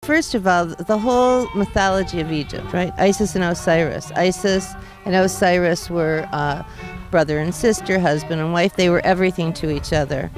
first of all, the whole mythology of Egypt, right? Isis and Osiris. Isis and Osiris were brother and sister, husband and wife. They were everything to each other.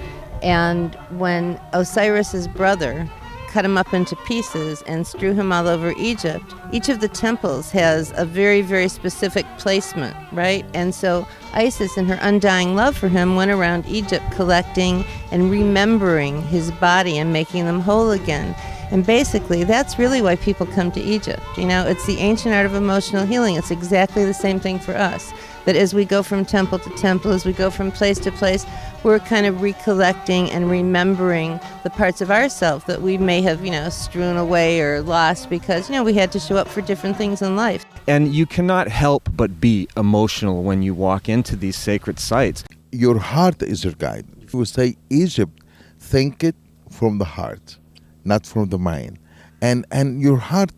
And when Osiris's brother cut him up into pieces and strew him all over Egypt, each of the temples has a very, very specific placement, right? And so Isis, in her undying love for him, went around Egypt collecting and remembering his body and making them whole again. And basically, that's really why people come to Egypt. You know, it's the ancient art of emotional healing. It's exactly the same thing for us. That as we go from temple to temple, as we go from place to place, we're kind of recollecting and remembering the parts of ourselves that we may have, strewn away or lost because, we had to show up for different things in life. And you cannot help but be emotional when you walk into these sacred sites. Your heart is your guide. If you say Egypt, think it from the heart, not from the mind. And your heart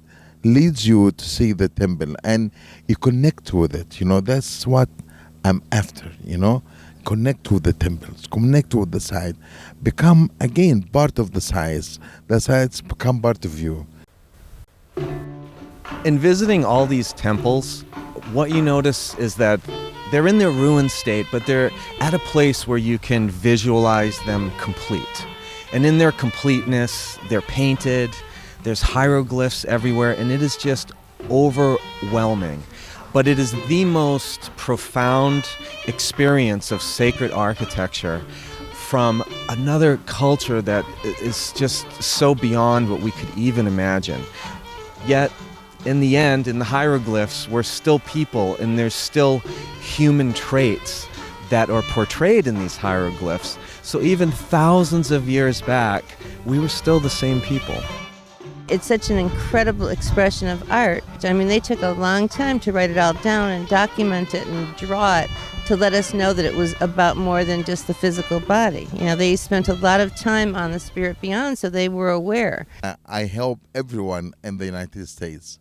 leads you to see the temple and you connect with it. That's what I'm after, Connect with the temples, connect with the site, become again part of the sites. The sites become part of you. In visiting all these temples, what you notice is that they're in their ruined state, but they're at a place where you can visualize them complete. And in their completeness, they're painted, there's hieroglyphs everywhere, and it is just overwhelming. But it is the most profound experience of sacred architecture from another culture that is just so beyond what we could even imagine. Yet, in the end, in the hieroglyphs, we're still people, and there's still human traits that are portrayed in these hieroglyphs. So even thousands of years back, we were still the same people. It's such an incredible expression of art. I mean, they took a long time to write it all down and document it and draw it to let us know that it was about more than just the physical body. They spent a lot of time on the spirit beyond, so they were aware. I hope everyone in the United States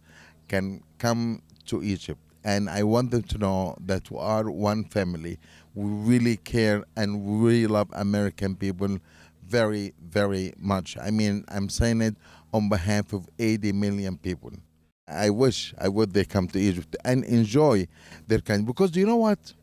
can come to Egypt, and I want them to know that we are one family. We really care and we really love American people very, very much. I mean, I'm saying it on behalf of 80 million people. I wish they come to Egypt and enjoy their country. Because you know what?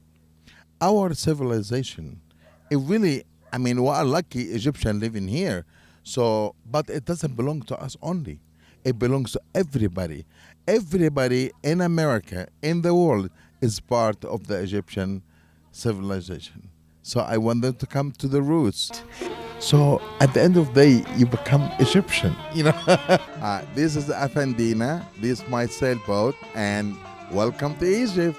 Our civilization, it really, we are lucky Egyptians living here. So, but it doesn't belong to us only. It belongs to everybody. Everybody in America, in the world, is part of the Egyptian civilization. So I want them to come to the roots. So at the end of the day, you become Egyptian, This is Afandina, this is my sailboat, and welcome to Egypt.